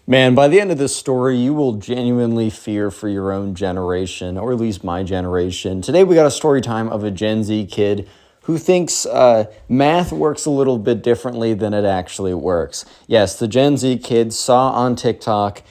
Man, by the end of this story, you will genuinely fear for your own generation, or at least my generation. Today, we got a story time of a Gen Z kid who thinks math works a little bit differently than it actually works. Yes, the Gen Z kid saw on TikTok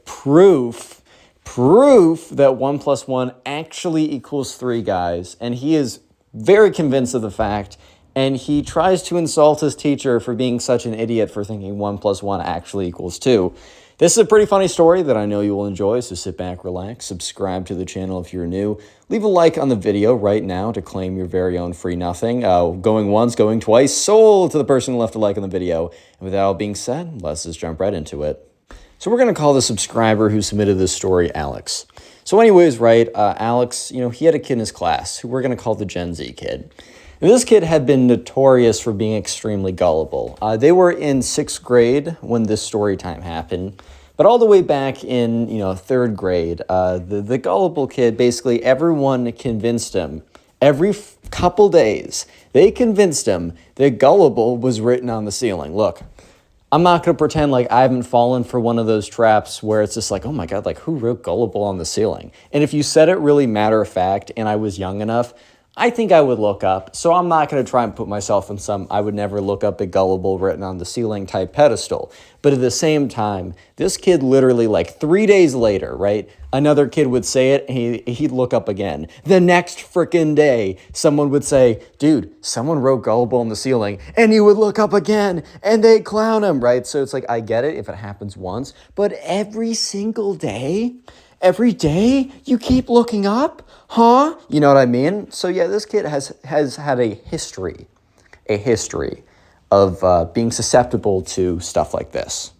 proof that 1 plus 1 actually equals 3, guys, and he is very convinced of the fact, and he tries to insult his teacher for being such an idiot for thinking 1 plus 1 actually equals 2. This is a pretty funny story that I know you will enjoy, so sit back, relax, subscribe to the channel if you're new, leave a like on the video right now to claim your very own free nothing. Going once, going twice, sold to the person who left a like on the video. And with that all being said, let's just jump right into it. So we're going to call the subscriber who submitted this story Alex. So anyways, right, Alex, he had a kid in his class who we're going to call the Gen Z kid. And this kid had been notorious for being extremely gullible. They were in 6th grade when this story time happened. But all the way back in, 3rd grade, the gullible kid, basically everyone convinced him, every couple days, they convinced him that gullible was written on the ceiling. Look, I'm not going to pretend like I haven't fallen for one of those traps where it's just like, oh my God, like who wrote gullible on the ceiling? And if you said it really matter of fact and I was young enough, I think I would look up, so I'm not going to try and put myself in some I would never look up a gullible written on the ceiling type pedestal. But at the same time, this kid literally like 3 days later, right, another kid would say it and he'd look up again. The next frickin' day, someone would say, dude, someone wrote gullible on the ceiling, and he would look up again and they'd clown him, right? So it's like, I get it if it happens once, but every single day? Every day you keep looking up? Huh? You know what I mean? So yeah, this kid has had a history of being susceptible to stuff like this.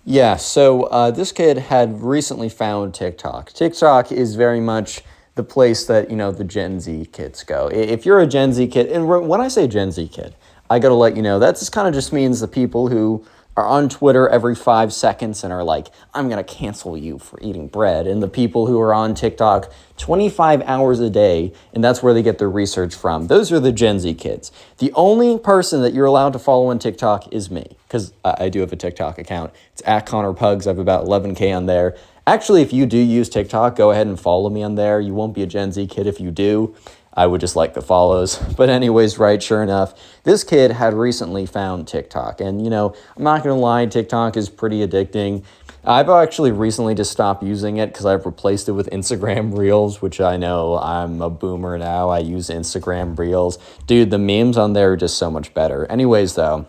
Yeah, so this kid had recently found TikTok. TikTok is very much the place that, the Gen Z kids go. If you're a Gen Z kid, and when I say Gen Z kid, I gotta let you know, that kind of just means the people who are on Twitter every 5 seconds and are like, I'm going to cancel you for eating bread. And the people who are on TikTok 25 hours a day, and that's where they get their research from. Those are the Gen Z kids. The only person that you're allowed to follow on TikTok is me, because I do have a TikTok account. It's at Connor Pugs. I have about 11K on there. Actually, if you do use TikTok, go ahead and follow me on there. You won't be a Gen Z kid if you do. I would just like the follows. But anyways, right, sure enough, this kid had recently found TikTok. And, I'm not going to lie, TikTok is pretty addicting. I've actually recently just stopped using it because I've replaced it with Instagram Reels, which I know I'm a boomer now. I use Instagram Reels. Dude, the memes on there are just so much better. Anyways, though,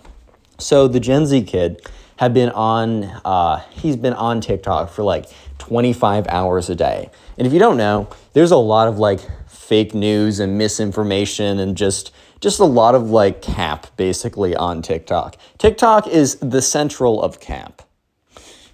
so the Gen Z kid had been he's been on TikTok for like 25 hours a day. And if you don't know, there's a lot of fake news and misinformation and just a lot of cap basically on TikTok. TikTok is the central of cap.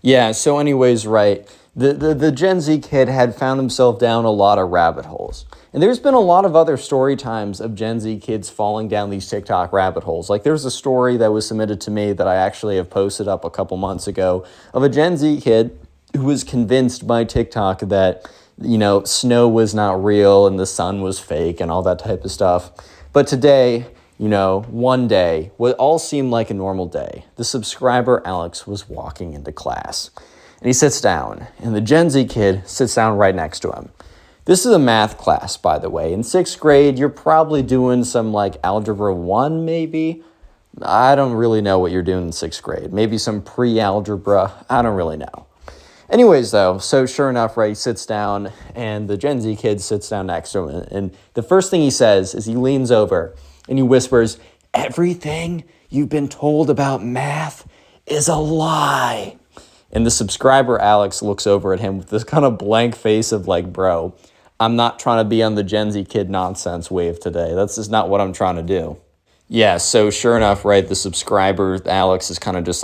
Yeah, so anyways, right, the Gen Z kid had found himself down a lot of rabbit holes. And there's been a lot of other story times of Gen Z kids falling down these TikTok rabbit holes. Like there's a story that was submitted to me that I actually have posted up a couple months ago of a Gen Z kid who was convinced by TikTok that snow was not real and the sun was fake and all that type of stuff. But today, one day, what all seemed like a normal day, the subscriber Alex was walking into class. And he sits down, and the Gen Z kid sits down right next to him. This is a math class, by the way. In 6th grade, you're probably doing some Algebra 1, maybe? I don't really know what you're doing in 6th grade. Maybe some pre-algebra. I don't really know. Anyways, though, so sure enough, right, he sits down, and the Gen Z kid sits down next to him, and the first thing he says is he leans over, and he whispers, everything you've been told about math is a lie. And the subscriber, Alex, looks over at him with this kind of blank face of bro, I'm not trying to be on the Gen Z kid nonsense wave today. That's just not what I'm trying to do. Yeah, so sure enough, right, the subscriber, Alex, is kind of just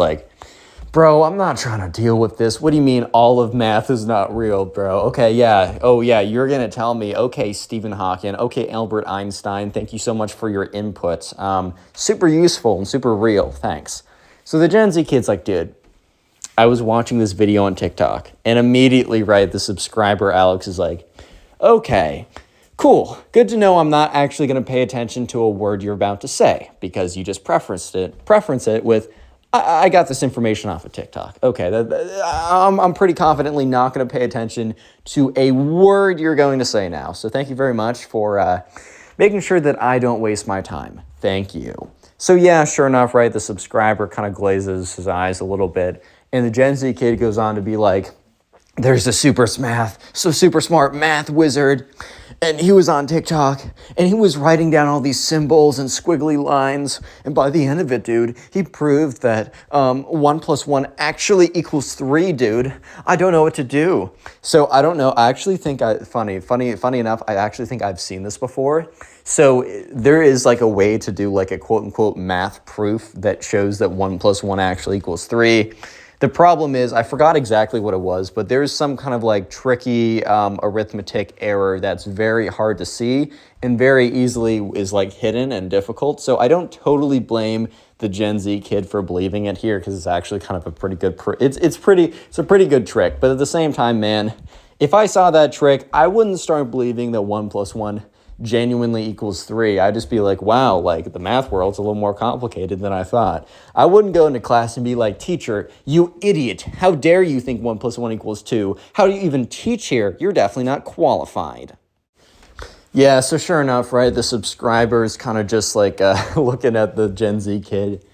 bro, I'm not trying to deal with this. What do you mean all of math is not real, bro? Okay, yeah. Oh, yeah, you're going to tell me, okay, Stephen Hawking, okay, Albert Einstein, thank you so much for your input. Super useful and super real, thanks. So the Gen Z kid's dude, I was watching this video on TikTok, and immediately, right, the subscriber, Alex, is okay, cool. Good to know I'm not actually going to pay attention to a word you're about to say, because you just preference it with, I got this information off of TikTok. Okay, I'm pretty confidently not going to pay attention to a word you're going to say now. So thank you very much for making sure that I don't waste my time. Thank you. So yeah, sure enough, right, the subscriber kind of glazes his eyes a little bit, and the Gen Z kid goes on to be like, there's a super smart math wizard, and he was on TikTok, and he was writing down all these symbols and squiggly lines, and by the end of it, dude, he proved that 1 plus 1 actually equals 3, dude. I don't know what to do. So I don't know. I actually think, funny enough, I actually think I've seen this before. So there is like a way to do like a quote unquote math proof that shows that 1 plus 1 actually equals 3. The problem is, I forgot exactly what it was, but there's some kind of like tricky arithmetic error that's very hard to see and very easily is like hidden and difficult. So I don't totally blame the Gen Z kid for believing it here because it's actually kind of a pretty good, it's a pretty good trick. But at the same time, man, if I saw that trick, I wouldn't start believing that 1 plus 1 genuinely equals 3. I'd just be like, wow, like the math world's a little more complicated than I thought. I wouldn't go into class and be like, teacher, you idiot. How dare you think 1 plus 1 equals 2? How do you even teach here? You're definitely not qualified. Yeah, so sure enough, right, the subscribers kind of just like looking at the Gen Z kid.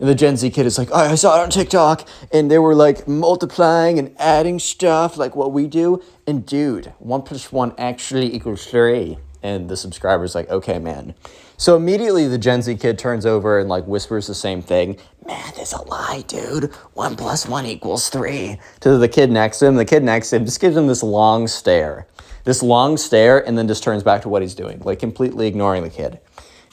And the Gen Z kid is like, oh, I saw it on TikTok, and they were like multiplying and adding stuff like what we do. And dude, 1 plus 1 actually equals 3. And the subscriber's like, okay, man. So immediately the Gen Z kid turns over and like whispers the same thing. Math is a lie, dude. 1 plus 1 equals 3. To the kid next to him. The kid next to him just gives him this long stare. And then just turns back to what he's doing, like completely ignoring the kid.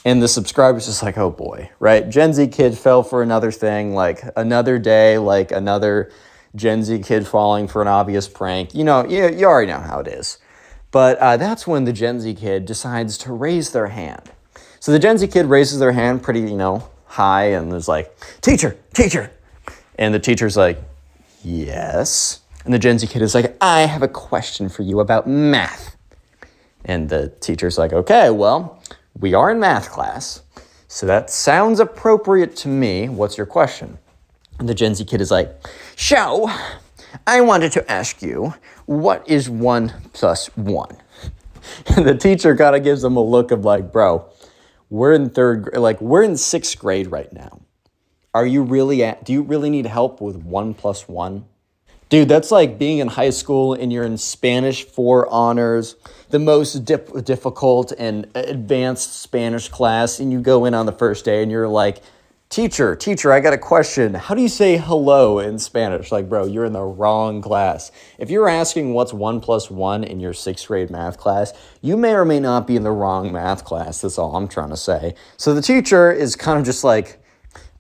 And the subscriber's just like, oh boy, right? Gen Z kid fell for another thing, like another day, like another Gen Z kid falling for an obvious prank. You know, you already know how it is. But that's when the Gen Z kid decides to raise their hand. So the Gen Z kid raises their hand pretty, high and is like, teacher. And the teacher's like, yes. And the Gen Z kid is like, I have a question for you about math. And the teacher's like, okay, well, we are in math class. So that sounds appropriate to me. What's your question? And the Gen Z kid is like, so I wanted to ask you, what is 1 plus 1? And the teacher kind of gives them a look of like, bro, we're in we're in 6th grade right now. Do you really need help with 1 plus 1? Dude, that's like being in high school and you're in Spanish 4 honors, the most difficult and advanced Spanish class, and you go in on the first day and you're like, Teacher, I got a question. How do you say hello in Spanish? Like, bro, you're in the wrong class. If you're asking what's 1 plus 1 in your 6th grade math class, you may or may not be in the wrong math class. That's all I'm trying to say. So the teacher is kind of just like,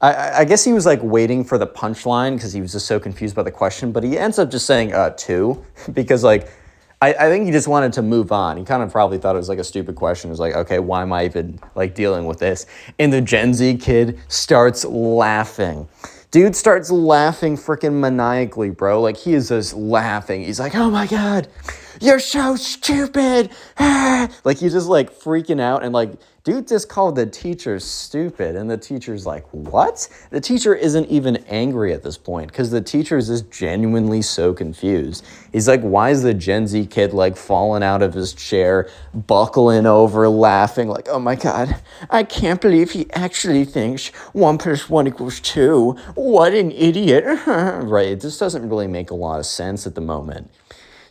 I guess he was like waiting for the punchline because he was just so confused by the question, but he ends up just saying 2 because like, I think he just wanted to move on. He kind of probably thought it was like a stupid question. It was like, okay, why am I even like dealing with this? And the Gen Z kid starts laughing. Dude starts laughing freaking maniacally, bro. Like he is just laughing. He's like, oh my God, you're so stupid. Like he's just like freaking out and like, dude just called the teacher stupid. And the teacher's like, what? The teacher isn't even angry at this point because the teacher is just genuinely so confused. He's like, why is the Gen Z kid like falling out of his chair, buckling over, laughing like, oh my God, I can't believe he actually thinks 1 plus 1 equals 2. What an idiot. Right, it just doesn't really make a lot of sense at the moment.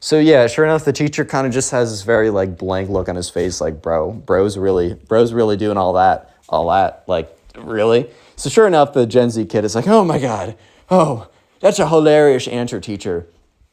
So yeah, sure enough, the teacher kind of just has this very like blank look on his face, like, bro's really doing all that, like, really? So sure enough, the Gen Z kid is like, oh my God, oh, that's a hilarious answer, teacher.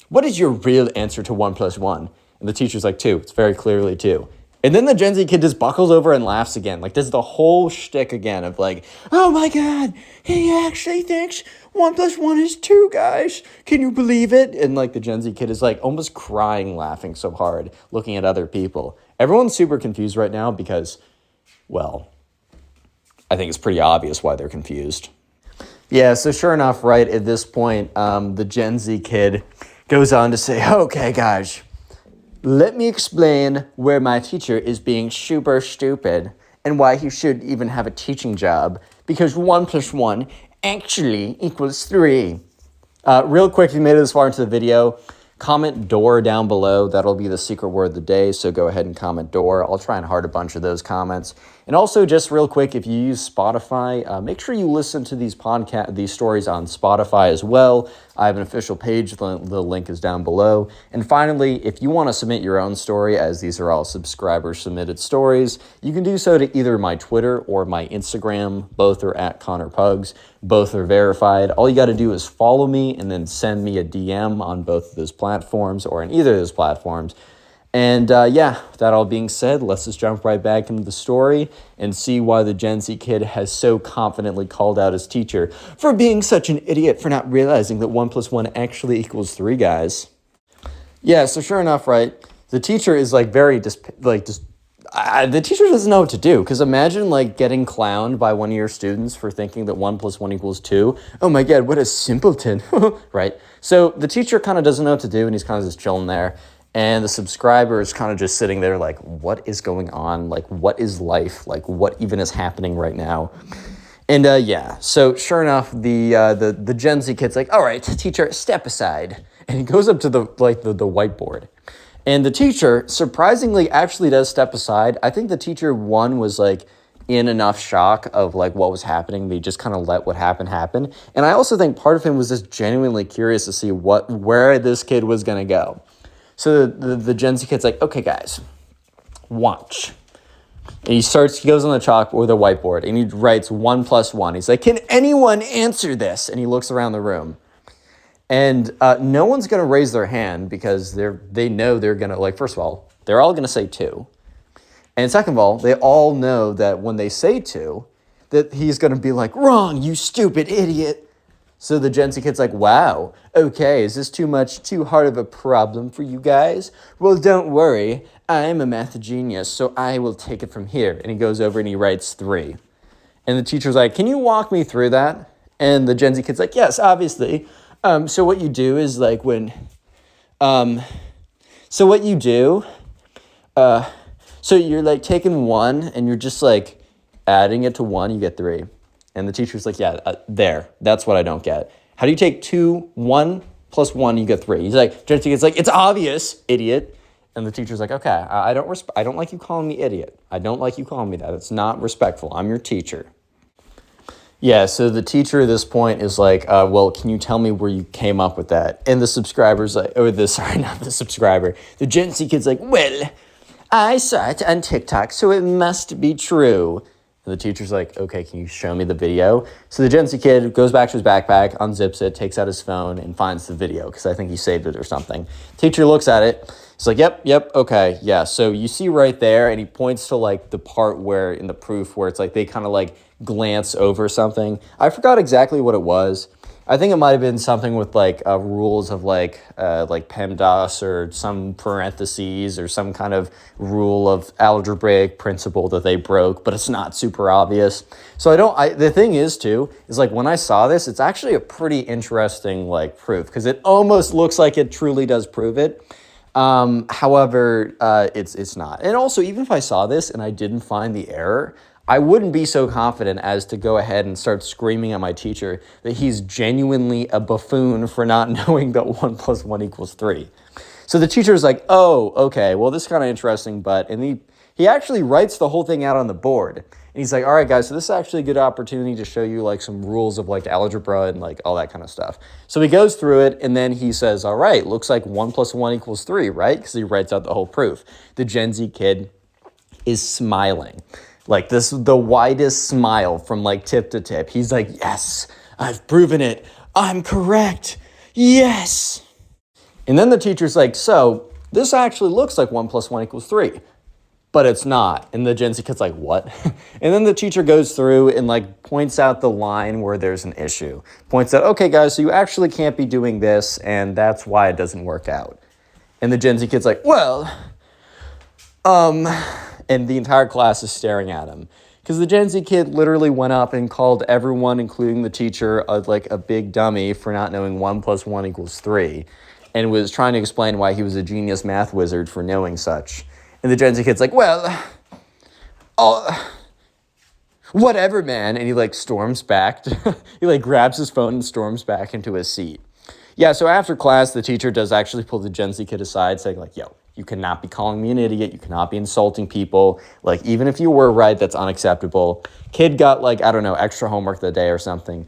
What is your real answer to 1 plus 1? And the teacher's like, 2. It's very clearly 2. And then the Gen Z kid just buckles over and laughs again. Like, this is the whole shtick again of like, oh my God, he actually thinks 1 plus 1 is 2, guys. Can you believe it? And like the Gen Z kid is like almost crying, laughing so hard, looking at other people. Everyone's super confused right now because, well, I think it's pretty obvious why they're confused. Yeah, so sure enough, right at this point, the Gen Z kid goes on to say, okay, guys, let me explain where my teacher is being super stupid and why he should even have a teaching job, because 1 plus 1 actually equals 3. Real quick, if you made it this far into the video, comment door down below. That'll be the secret word of the day, so go ahead and comment door. I'll try and heart a bunch of those comments. And also, just real quick, if you use Spotify, make sure you listen to these stories on Spotify as well. I have an official page. The link is down below. And finally, if you want to submit your own story, as these are all subscriber-submitted stories, you can do so to either my Twitter or my Instagram. Both are at Connor Pugs. Both are verified. All you got to do is follow me and then send me a DM on both of those platforms or on either of those platforms. And yeah, that all being said, let's just jump right back into the story and see why the Gen Z kid has so confidently called out his teacher for being such an idiot for not realizing that 1 + 1 actually equals 3, guys. Yeah, so sure enough, right, the teacher is like the teacher doesn't know what to do, because imagine like getting clowned by one of your students for thinking that 1 + 1 equals 2. Oh my God, what a simpleton, right? So the teacher kind of doesn't know what to do, and he's kind of just chilling there. And the subscriber is kind of just sitting there like, what is going on? Like, what is life? Like, what even is happening right now? And yeah, so sure enough, the Gen Z kid's like, all right, teacher, step aside. And he goes up to the whiteboard. And the teacher, surprisingly, actually does step aside. I think the teacher, one, was like in enough shock of like what was happening. They just kind of let what happened happen. And I also think part of him was just genuinely curious to see where this kid was going to go. So the Gen Z kid's like, okay, guys, watch. And he goes on the chalk or the whiteboard, and he writes 1 + 1. He's like, can anyone answer this? And he looks around the room. And no one's going to raise their hand because they know they're going to, like, first of all, they're all going to say 2. And second of all, they all know that when they say 2, that he's going to be like, wrong, you stupid idiot. So the Gen Z kid's like, wow, okay, is this too hard of a problem for you guys? Well, don't worry, I'm a math genius, so I will take it from here. And he goes over and he writes 3. And the teacher's like, can you walk me through that? And the Gen Z kid's like, yes, obviously. So what you do is like so you're like taking 1 and you're just like adding it to 1, you get 3. And the teacher's like, yeah, that's what I don't get. How do you take 1 + 1, you get 3? He's like, Gen Z kid's like, it's obvious, idiot. And the teacher's like, okay, I don't like you calling me idiot. I don't like you calling me that. It's not respectful. I'm your teacher. Yeah, so the teacher at this point is like, well, can you tell me where you came up with that? And the subscriber's like, not the subscriber. The Gen Z kid's like, well, I saw it on TikTok, so it must be true. And the teacher's like, okay, can you show me the video? So the Gen Z kid goes back to his backpack, unzips it, takes out his phone, and finds the video, because I think he saved it or something. Teacher looks at it. He's like, yep, okay, yeah. So you see right there, and he points to like the part where in the proof where it's like they kind of like glance over something. I forgot exactly what it was. I think it might have been something with like rules of like PEMDAS or some parentheses or some kind of rule of algebraic principle that they broke, but it's not super obvious. So the thing is like when I saw this, it's actually a pretty interesting like proof, because it almost looks like it truly does prove it. However, it's not. And also, even if I saw this and I didn't find the error, I wouldn't be so confident as to go ahead and start screaming at my teacher that he's genuinely a buffoon for not knowing that 1 + 1 equals 3. So the teacher's like, oh, okay, well, this is kind of interesting, and he actually writes the whole thing out on the board. And he's like, all right, guys, so this is actually a good opportunity to show you like some rules of like algebra and like all that kind of stuff. So he goes through it, and then he says, all right, looks like 1 + 1 equals 3, right? Because he writes out the whole proof. The Gen Z kid is smiling. Like the widest smile from like tip to tip. He's like, yes, I've proven it. I'm correct. Yes. And then the teacher's like, so this actually looks like 1 + 1 equals 3, but it's not. And the Gen Z kid's like, what? And then the teacher goes through and like points out the line where there's an issue. Points out, okay, guys, so you actually can't be doing this, and that's why it doesn't work out. And the Gen Z kid's like, well, and the entire class is staring at him, because the Gen Z kid literally went up and called everyone, including the teacher, like a big dummy for not knowing 1 + 1 equals 3, and was trying to explain why he was a genius math wizard for knowing such. And the Gen Z kid's like, well, Whatever, man. And he like storms back. He like grabs his phone and storms back into his seat. Yeah, so after class, the teacher does actually pull the Gen Z kid aside, saying like, yo, you cannot be calling me an idiot. You cannot be insulting people. Like, even if you were right, that's unacceptable. Kid got like, I don't know, extra homework the day or something.